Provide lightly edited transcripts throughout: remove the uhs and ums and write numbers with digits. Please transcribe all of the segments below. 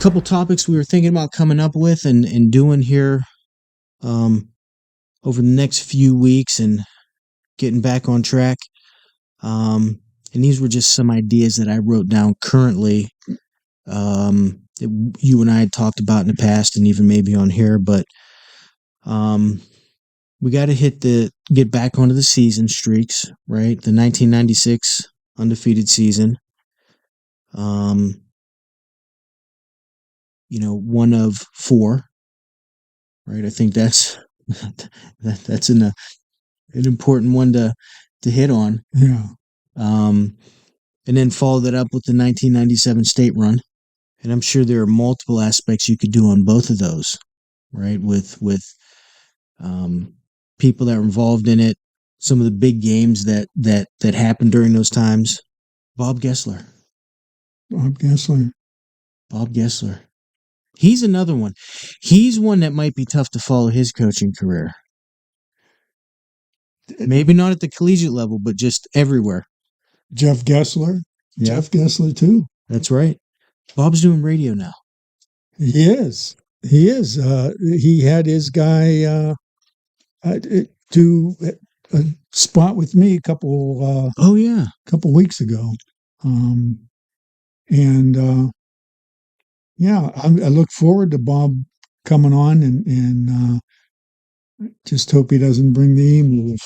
couple topics we were thinking about coming up with and doing here over the next few weeks and getting back on track. And these were just some ideas that I wrote down currently that you and I had talked about in the past and even maybe on here. But we got to get back onto the season streaks, right? The 1996 undefeated season. One of 4, right? I think that's an important one to hit on. Yeah. And then follow that up with the 1997 state run. And I'm sure there are multiple aspects you could do on both of those, right? With people that were involved in it, some of the big games that happened during those times. Bob Gessler. He's another one. He's one that might be tough to follow his coaching career. Maybe not at the collegiate level, but just everywhere. Jeff Gessler. Yeah. Jeff Gessler, too. That's right. Bob's doing radio now. He is. He had his guy do a spot with me a couple weeks ago. I look forward to Bob coming on and just hope he doesn't bring the emu.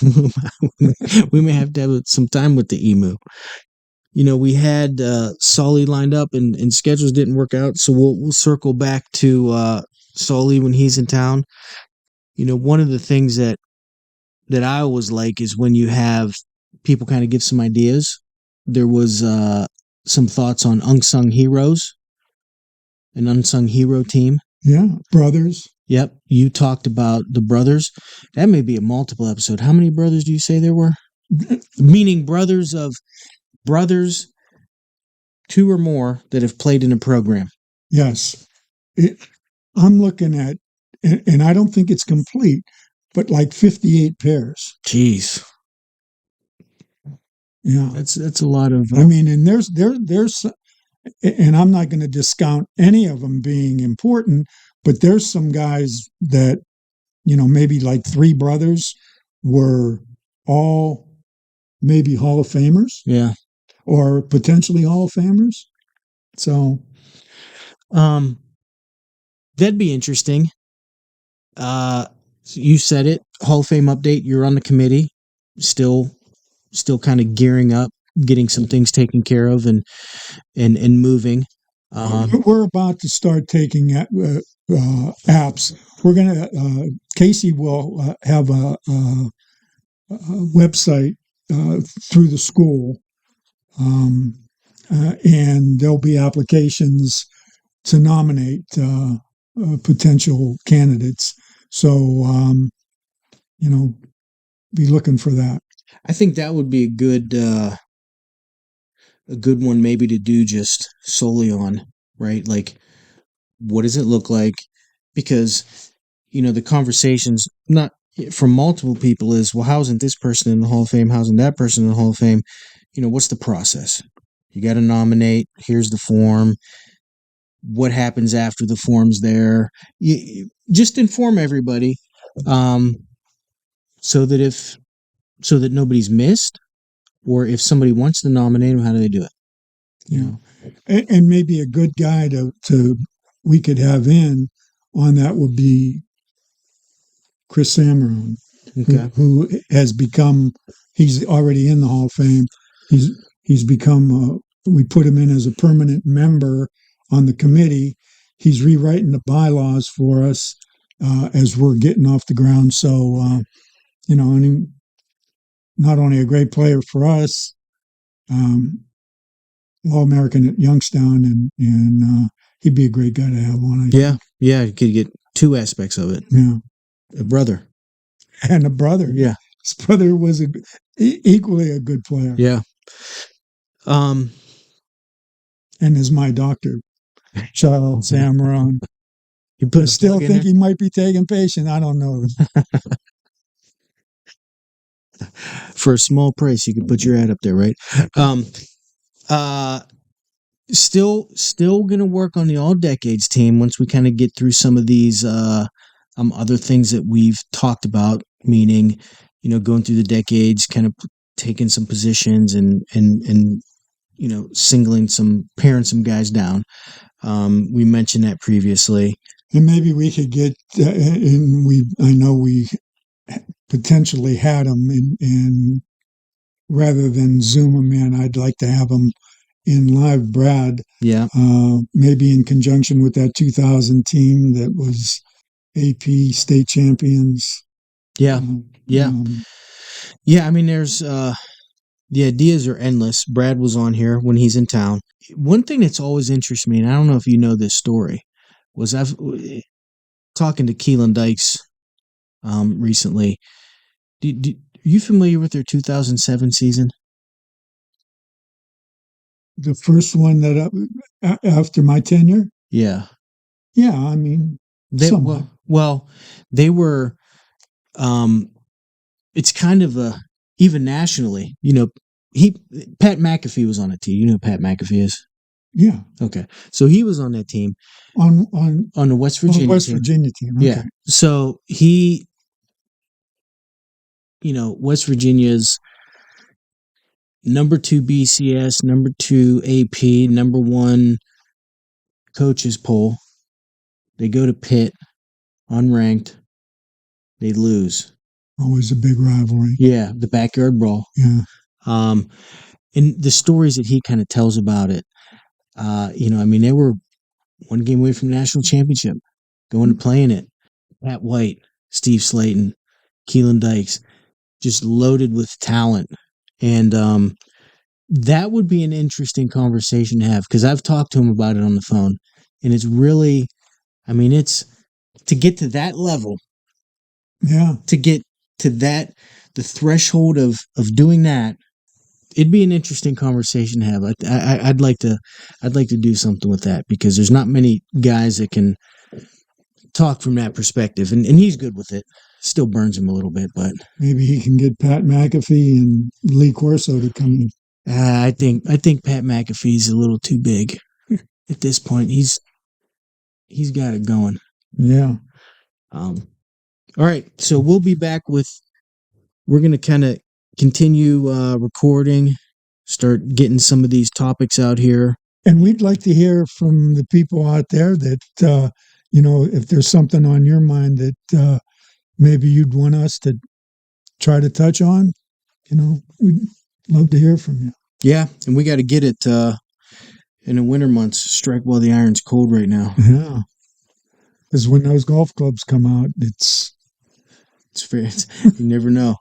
We may have to have some time with the emu. We had Solly lined up and schedules didn't work out, so we'll circle back to Solly when he's in town. One of the things that I always like is when you have people kind of give some ideas. There was some thoughts on unsung heroes, an unsung hero team. Yeah, brothers. Yep, you talked about the brothers. That may be a multiple episode. How many brothers do you say there were? Meaning brothers, 2 or more that have played in a program. Yes. I'm looking at, and I don't think it's complete, but like 58 pairs. Jeez. Yeah. That's a lot of... I mean, and there's, and I'm not going to discount any of them being important, but there's some guys that, maybe like 3 brothers were all maybe Hall of Famers. Yeah. Or potentially Hall of Famers. So, that'd be interesting. You said it, Hall of Fame update. You're on the committee, still kind of gearing up, getting some things taken care of and moving. We're about to start taking apps. We're gonna. Casey will have a website through the school. And there'll be applications to nominate potential candidates. So, be looking for that. I think that would be a good one maybe to do just solely on, right? Like, what does it look like? Because, the conversations, not from multiple people is, well, how isn't this person in the Hall of Fame? How isn't that person in the Hall of Fame? What's the process? You got to nominate. Here's the form. What happens after the form's there? You just inform everybody, so that nobody's missed, or if somebody wants to nominate them, how do they do it? Yeah, and maybe a good guy to we could have in on that would be Chris Samarone, okay. who has become. He's already in the Hall of Fame. He's become, we put him in as a permanent member on the committee. He's rewriting the bylaws for us as we're getting off the ground. So, and he, not only a great player for us, All-American at Youngstown, and he'd be a great guy to have on. I think. Yeah, you could get 2 aspects of it. Yeah. A brother. And a brother. Yeah. His brother was equally a good player. Yeah. And is my doctor, Charles Samarone. I still think he might be taking patient. I don't know. For a small price, you could put your ad up there, right? Still gonna work on the all decades team once we kind of get through some of these other things that we've talked about, meaning, going through the decades, kind of taking some positions and paring some guys down. We mentioned that previously. And maybe we could get, I know we potentially had them and rather than zoom them in, I'd like to have them in live, Brad. Yeah. Maybe in conjunction with that 2000 team that was AP state champions. Yeah. Yeah. I mean, there's the ideas are endless. Brad was on here when he's in town. One thing that's always interests me, and I don't know if you know this story, was I've talking to Keelan Dykes recently. Are you familiar with their 2007 season? The first one that after my tenure. Yeah. Yeah, I mean, they they were. It's kind of even nationally. Pat McAfee was on a team. You know who Pat McAfee is? Yeah. Okay, so he was on that team on the West Virginia Virginia team. Okay. Yeah, so he, West Virginia's number 2 BCS, number 2 AP, number 1 coaches poll. They go to Pitt, unranked. They lose. Always a big rivalry. Yeah, the backyard brawl. Yeah. And the stories that he kind of tells about it, they were one game away from the national championship, going to playing it. Pat White, Steve Slayton, Keelan Dykes, just loaded with talent. And that would be an interesting conversation to have, because I've talked to him about it on the phone. And it's really, it's to get to that level. Yeah. To get to that, the threshold of doing that, it'd be an interesting conversation to have. I'd like to do something with that, because there's not many guys that can talk from that perspective, and he's good with it. Still burns him a little bit, but maybe he can get Pat McAfee and Lee Corso to come in. I think Pat McAfee's a little too big at this point. He's got it going. Yeah. All right, so we'll be back with. We're gonna kind of continue recording, start getting some of these topics out here. And we'd like to hear from the people out there that, if there's something on your mind that maybe you'd want us to try to touch on, we'd love to hear from you. Yeah, and we got to get it in the winter months. Strike while the iron's cold right now. Yeah. Because when those golf clubs come out, it's fair. You never know.